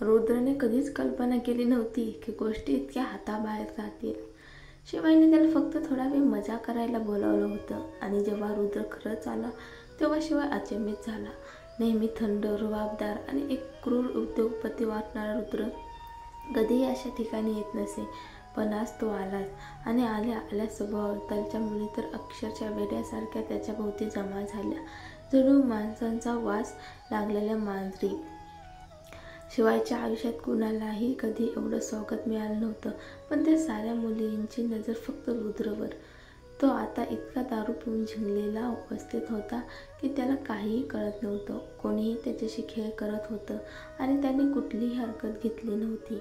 रुद्रने कधीच कल्पना केली नव्हती की गोष्टी इतक्या हाताबाहेर जातील. शिवायने त्याला फक्त थोडा वेळ मजा करायला बोलावलं होतं आणि जेव्हा रुद्र खरंच आला तेव्हा शिवाय अचंबित झाला. नेहमी थंड, रुबाबदार आणि एक क्रूर उद्योगपती वाटणारा रुद्र कधीही अशा ठिकाणी येत नसे. पण आज तो आलाच आणि आल्या आल्या सभोवतालच्या मुली तर अक्षरशः वेड्यासारख्या त्याच्या भोवती जमा झाल्या, जणू माणसांचा वास लागलेल्या मांजरी. शिवायच्या आयुष्यात कुणालाही कधी एवढं स्वागत मिळालं नव्हतं, पण त्या साऱ्या मुलींची नजर फक्त रुद्रवर. तो आता इतका दारू पिऊन झिंगलेला अवस्थेत होता की त्याला काहीही कळत नव्हतं. कोणीही त्याच्याशी खेळ करत होतं आणि त्याने कुठलीही हरकत घेतली नव्हती.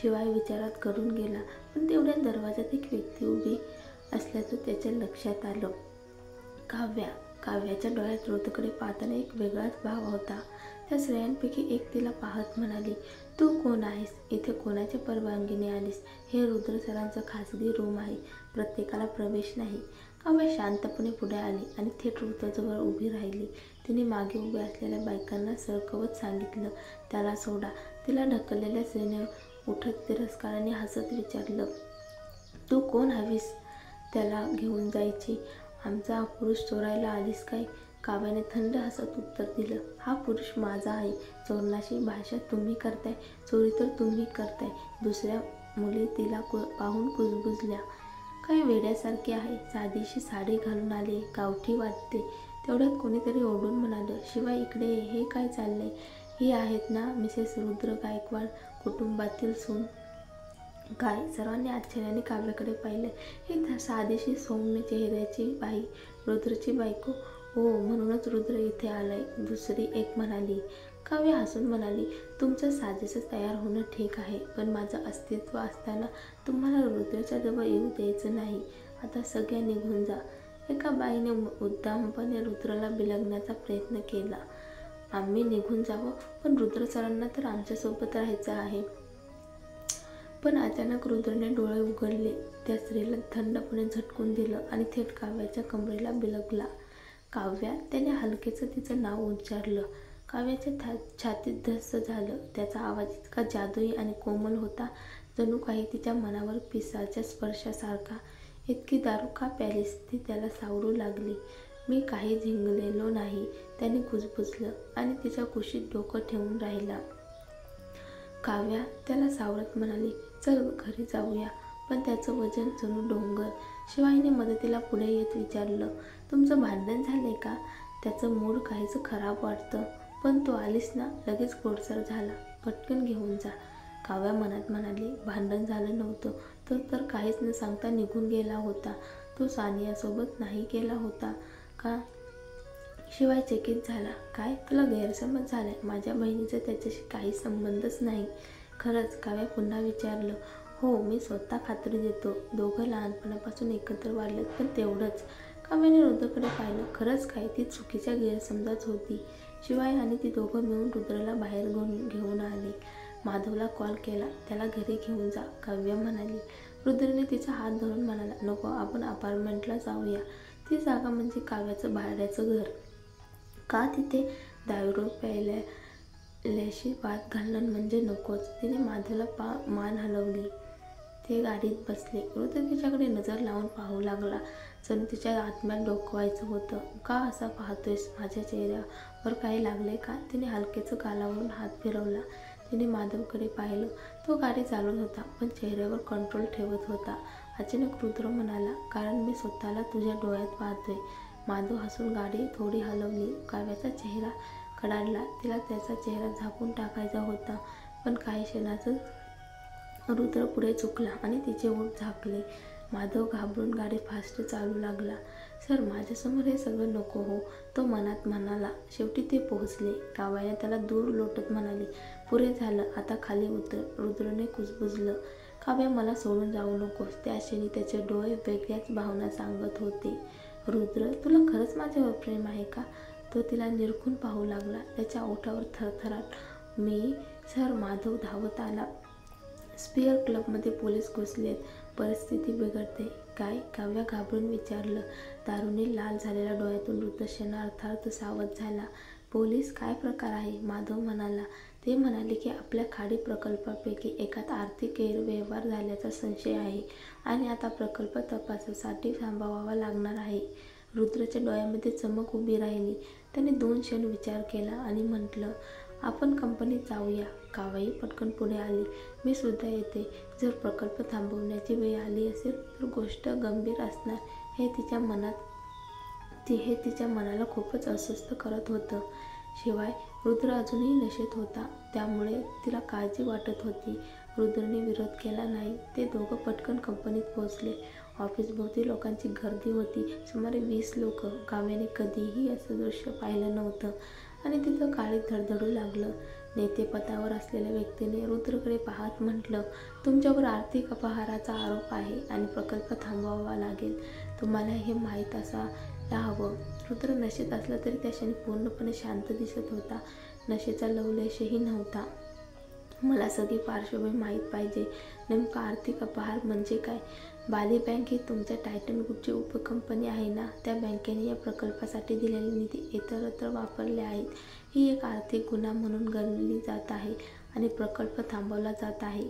शिवाय विचारात करून गेला, पण तेवढ्या दरवाजात एक व्यक्ती उभी असल्याचं त्याच्या लक्षात आलं. काव्याच्या डोळ्यात रुद्रकडे पाहताना एक वेगळाच भाव होता. त्या स्त्रियांपैकी एक तिला पाहत म्हणाली, तू कोण आहेस? इथे कोणाच्या परवानगीने आलीस? हे रुद्र सरांचं खासगी रूम आहे, प्रत्येकाला प्रवेश नाही. काव्या शांतपणे पुढे आली आणि थेट रुद्रजवळ उभी राहिली. तिने मागे उभ्या असलेल्या बायकांना सरकवत सांगितलं, त्याला सोडा. तिला ढकललेल्या स्त्रीने उठत तिरस्काराने हसत विचारलं, तू कोण हवीस त्याला घेऊन जायची? आमचा पुरुष चोरायला आलीस काय? काव्याने थंड हसत उत्तर दिलं, हा पुरुष माझा आहे. चोरण्याची भाषा तुम्ही करताय, चोरी तर तुम्ही करताय. दुसऱ्या मुली तिला पाहून कुजबुजल्या, काही वेड्यासारखी आहे, साधीशी साडी घालून आले, गावठी वाटते. तेवढ्यात कोणीतरी ओरडून म्हणालं, शिवाय इकडे ये, हे काय चाललंय? ही आहेत ना मिसेस रुद्र गायकवाड, कुटुंबातील सून? काय? सर्वांनी आश्चर्याने काव्याकडे पाहिलं. ही साधीशी सौम्य चेहऱ्याची बाई रुद्रची बायको? हो, म्हणूनच रुद्र इथे आलाय, दुसरी एक म्हणाली. काव्य हसून म्हणाली, तुमचं साजेसं तयार होणं ठीक आहे, पण माझं अस्तित्व असताना तुम्हाला रुद्रच्या जवळ येऊ द्यायचं नाही. आता सगळ्या निघून जा. एका बाईने उद्दामपणे रुद्रला बिलगण्याचा प्रयत्न केला. आम्ही निघून जावं? पण रुद्र सरांना तर आमच्यासोबत राहायचं आहे. पण अचानक रुद्रने डोळे उघडले, त्या स्त्रीला थंडपणे झटकून दिलं आणि थेट काव्याच्या कमरेला बिलगला. काव्या, त्याने हलकेचं तिचं नाव उच्चारलं. काव्याच्या छातीत धस्स झालं. त्याचा आवाज इतका जादुई आणि कोमल होता, जणू काही तिच्या मनावर पिसाच्या स्पर्शासारखा. इतकी दारू का प्यालीस? ती त्याला सावरू लागली. मी काही झिंगलेलो नाही, त्याने कुजबुजलं आणि तिच्या कुशीत डोकं ठेवून राहिला. काव्या त्याला सावरत म्हणाली, चल घरी जाऊया. पण त्याचं वजन जणू डोंगर. शिवाईने मदतीला पुढे येत विचारलं, तुमचं भांडण झालंय का? त्याचं मूड काहीच खराब वाटतं. पण तू आलीस ना, लगेच गोडसर झाला. पटकन घेऊन जा. काव्या मनात म्हणाली, भांडण झालं नव्हतं, तो तर काहीच न सांगता निघून गेला होता. तो सानियासोबत नाही गेला होता का? शिवाय चकित झाला. काय? तुला गैरसमज झालाय. माझ्या बहिणीचा त्याच्याशी काही संबंधच नाही. खरंच? काव्या पुन्हा विचारलं. हो, मी स्वतः खात्री देतो. दोघं लहानपणापासून एकत्र वाढलेत, पण तेवढंच. काव्याने रुद्रकडे पाहिलं. खरंच काय? ती चुकीच्या गैरसमजात होती. शिवाय आणि ती दोघं मिळून रुद्रला बाहेर घेऊन आले. माधवला कॉल केला, त्याला घरी घेऊन जा, काव्य म्हणाली. रुद्रने तिचा हात धरून म्हणाला, नको, आपण अपार्टमेंटला जाऊया. ती जागा म्हणजे काव्याचं भाड्याचं घर. का तिथे दारू प्यायल्याशी वाद घालणं म्हणजे नकोच. तिने माधवला मान हलवली. ते गाडीत बसले. रुद्र तिच्याकडे नजर लावून पाहू लागला, जणू तिच्या आत्म्यात डोकवायचं होतं. का असा पाहतोयस? माझ्या चेहऱ्यावर काही लागले का? तिने हलकेचं गालावरून हात फिरवला. तिने माधवकडे पाहिलं. तो गाडी चालवत होता, पण चेहऱ्यावर कंट्रोल ठेवत होता. अचानक रुद्र म्हणाला, कारण मी स्वतःला तुझ्या डोळ्यात पाहतोय. माधव हसून गाडी थोडी हलवली. काव्याचा चेहरा कडाडला. तिला त्याचा चेहरा झाकून टाकायचा होता, पण काही क्षणातच रुद्र पुढे झुकला आणि तिचे ओठ झाकले. माधव घाबरून गाडी फास्ट चालू लागला. सर, माझ्यासमोर हे सगळं नको हो, तो मनात म्हणाला. शेवटी ते पोहोचले. काव्याने त्याला दूर लोटत म्हणाली, पुरे झालं, आता खाली उतर. रुद्रने कुजबुजलं. काव्या, मला सोडून जाऊ नकोस. त्या क्षणी त्याचे डोळे वेगळ्याच भावना सांगत होते. रुद्र, तुला खरंच माझ्यावर प्रेम आहे का? तो तिला निरखून पाहू लागला. त्याच्या ओठावर थरथराट. मी? सर, माधव धावत आला. स्पिअर क्लबमध्ये पोलीस घुसलेत, परिस्थिती बिघडते. काय? काव्या घाबरून विचारलं. दारूने लाल झालेल्या डोळ्यातून रुद्र क्षणार्धात सावध झाला. पोलीस? काय प्रकार आहे? माधव म्हणाला. ते म्हणाले की आपल्या खाडी प्रकल्पापैकी एकात आर्थिक गैरव्यवहार झाल्याचा संशय आहे आणि आता प्रकल्प तपासासाठी थांबवावा लागणार आहे. रुद्रच्या डोळ्यामध्ये चमक उभी राहिली. त्याने 2 क्षण विचार केला आणि म्हटलं, आपण कंपनीत जाऊया. काव्याही पटकन पुढे आली. मी सुद्धा येते. जर प्रकल्प थांबवण्याची वेळ आली असेल तर गोष्ट गंभीर असणार हे तिच्या मनाला खूपच अस्वस्थ करत होतं. शिवाय रुद्र अजूनही नशेत होता, त्यामुळे तिला काळजी वाटत होती. रुद्रने विरोध केला नाही. ते दोघं पटकन कंपनीत पोहोचले. ऑफिसभोवती लोकांची गर्दी होती. सुमारे 20 लोक. काव्याने कधीही असं दृश्य पाहिलं नव्हतं आणि तिचं काळीज धडधडू लागलं. नेतेपदावर असलेल्या व्यक्तीने रुद्रकडे पाहत म्हटलं, तुमच्यावर आर्थिक अपहाराचा आरोप आहे आणि प्रकल्प थांबवावा लागेल. तुम्हाला हे माहीत असायला हवं. रुद्र नशेत असला तरी त्या क्षणी पूर्णपणे शांत दिसत होता. नशेचा लवलेशही नव्हता. मला सगळी पार्श्वभूमी माहीत पाहिजे. नेमका आर्थिक अपहार म्हणजे काय? बाली बँक ही तुमच्या टायटन ग्रुपची उपकंपनी आहे ना? त्या बँकेने या प्रकल्पासाठी दिलेले निधी इतरत्र वापरले आहेत. ही एक आर्थिक गुन्हा म्हणून गणली जात आहे आणि प्रकल्प थांबवला जात आहे.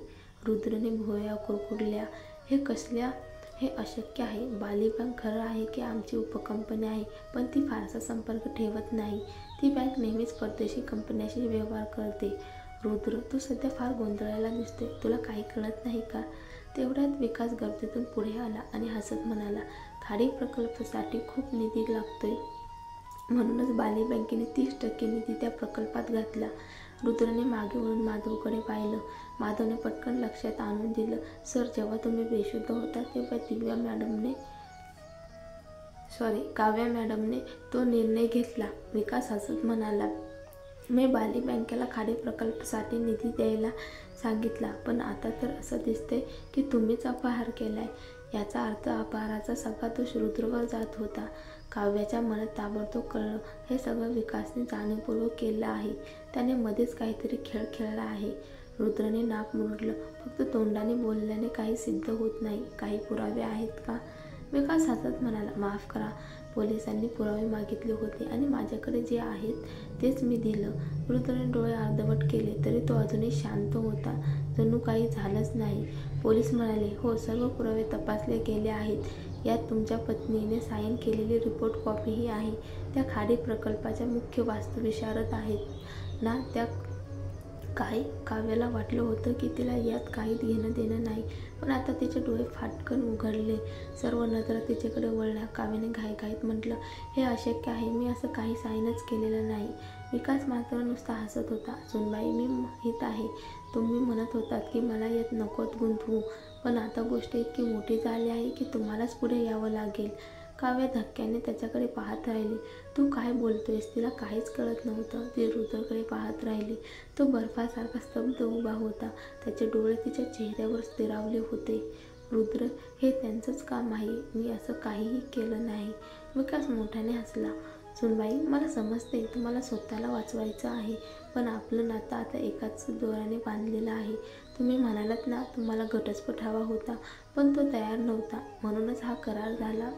रुद्रने भुवया कुरकुरल्या. हे अशक्य आहे. बाली बँक खरं आहे की आमची उपकंपनी आहे, पण ती फारसा संपर्क ठेवत नाही. ती बँक नेहमीच परदेशी कंपन्यांशी व्यवहार करते. रुद्र, तू सध्या फार गोंधळायला दिसते. तुला काही कळत नाही का? तेवढ्यात विकास गर्दीतून पुढे आला आणि हसत म्हणाला, खाडी प्रकल्पासाठी खूप निधी लागतोय, म्हणूनच बाली बँकेने 30% निधी त्या प्रकल्पात घातला. रुद्रने मागे वळून माधवकडे पाहिलं. माधवने पटकन लक्षात आणून दिलं, सर, जेव्हा तुम्ही बेशुद्ध होता तेव्हा काव्या मॅडमने तो निर्णय घेतला. विकास हसत म्हणाला, मी बाली बँकेला खाडी प्रकल्पासाठी निधी द्यायला सांगितला, पण आता तर असं दिसतंय की तुम्हीच अपहार केलाय. याचा अर्थ अपहाराचा सगळा दोष रुद्रवर जात होता. काव्याच्या मनात ताबडतोब कळलं, हे सगळं विकासने जाणीवपूर्वक केलं आहे. त्याने मध्येच काहीतरी खेळ खेळला आहे. रुद्रने नाक मुरडलं. फक्त तोंडाने बोलल्याने काही सिद्ध होत नाही. काही पुरावे आहेत का? विकास हसत म्हणाला, माफ करा, पोलिसांनी पुरावे मागितले होते आणि माझ्याकडे जे आहेत तेच मी दिलं. रुद्रने डोळे अर्धवट केले तरी तो अजूनही शांत होता, जणू काही झालंच नाही. पोलीस म्हणाले, हो, सर्व पुरावे तपासले गेले आहेत. यात तुमच्या पत्नीने साईन केलेली रिपोर्ट कॉपीही आहे. त्या खाडी प्रकल्पाच्या मुख्य वास्तुविशारद आहेत ना त्या? काव्याला वाटलं होतं की तिला यात काही घेणं देणं नाही, पण आता तिचे डोळे फाटकन उघडले. सर्व नजरा तिच्याकडे वळल्या. काव्याने घाईघाईत म्हटलं, हे अशक्य आहे. मी असं काही साईनच केलेलं नाही. विकास मात्र नुसता हसत होता. सुनबाई, मी माहीत आहे तुम्ही म्हणत होतात की मला यात नकोत गुंतवू, पण आता गोष्ट इतकी मोठी झाली आहे की तुम्हालाच पुढे यावं लागेल. काव्या धक्क्याने त्याच्याकडे पाहत राहिली. तू काय बोलतोयस? तिला काहीच कळत नव्हतं. ती रुद्रकडे पाहत राहिली. तो बर्फासारखा स्तब्ध उभा होता. त्याचे डोळे तिच्या चेहऱ्यावर स्थिरावले होते. रुद्र, हे त्यांचंच काम आहे. मी असं काहीही केलं नाही. विकास मोठ्याने हसला. सुनबाई, मला समजते तुम्हाला स्वतःला वाचवायचं आहे, पण आपलं नातं आता एकाच दोऱ्याने बांधलेलं आहे. तुम्ही म्हणालात ना, तुम्हाला घटस्फोट हवा होता, पण तो तयार नव्हता, म्हणूनच हा करार झाला.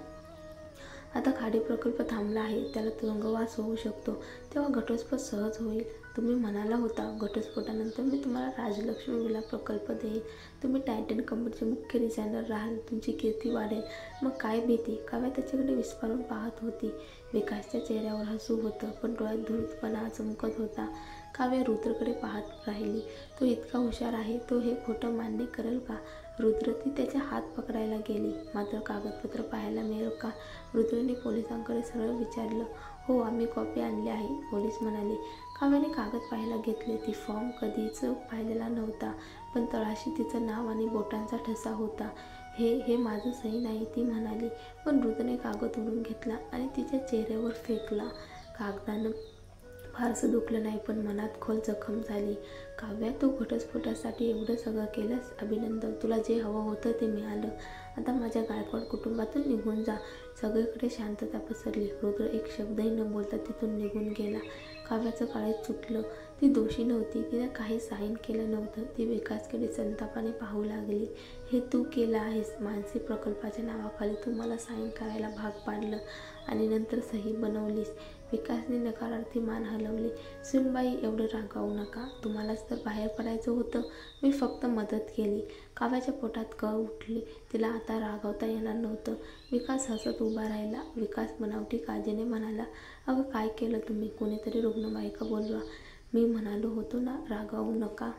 आता खाडी प्रकल्प थांबला आहे. त्याला तुरुंगवास होऊ शकतो, तेव्हा घटस्फोट सहज होईल. तुम्ही म्हणाला होता, घटस्फोटानंतर मी तुम्हाला राजलक्ष्मी विला प्रकल्प देईन. तुम्ही टायटन कंपनीचे मुख्य डिझायनर राहाल. तुमची कीर्ती वाढेल. मग काय भीती? काव्या त्याच्याकडे विस्फारून पाहत होती. विकासच्या चेहऱ्यावर हसू होतं, पण डोळ्यात धूर्तपणा चमकत होता. काव्या रुद्रकडे पाहत राहिली. तो इतका हुशार आहे, तो हे खोटं मान्य करेल का? रुद्र, ती त्याचे हात पकडायला गेली. मात्र कागदपत्र पाहायला मिळेल का? रुद्रने पोलिसांकडे सरळ विचारलं. हो, आम्ही कॉपी आणली आहे, पोलीस म्हणाले. काव्याने कागद पाहायला घेतले. ती फॉर्म कधीच पाहिलेला नव्हता, पण तळाशी तिचं नाव आणि बोटांचा ठसा होता. हे माझं सही नाही, ती म्हणाली. पण रुद्रने कागद ओढून घेतला आणि तिच्या चेहऱ्यावर फेकला. कागदानं फारसं दुखलं नाही, पण मनात खोल जखम झाली. काव्या, तू घटस्फोटासाठी एवढं सगळं केलंस. अभिनंदन. तुला जे हवं होतं ते मिळालं. आता माझ्या गायकवाड कुटुंबातून निघून जा. सगळीकडे शांतता पसरली. रुद्र एक शब्दही न बोलता तिथून निघून गेला. काव्याचं काळीज सुटलं. ती दोषी नव्हती, तिने काही साईन केलं नव्हतं. ती विकासकडे संतापाने पाहू लागली. हे तू केलं आहेस. मानसी प्रकल्पाच्या नावाखाली तू मला साईन करायला भाग पाडलं आणि नंतर सही बनवलीस. विकासने नकारार्थी मान हलवली. सुनबाई, एवढं रागावू नका. तुम्हालाच तर बाहेर पडायचं होतं. मी फक्त मदत केली. काव्याच्या पोटात कळ उठली. तिला आता रागावता येणार नव्हतं. विकास हसत उभा राहिला. विकास बनावटी काळजीने म्हणाला, अगं काय केलं तुम्ही? कोणीतरी रुग्णवाहिका बोलवा. मी म्हणालो होतो ना रागावू नका.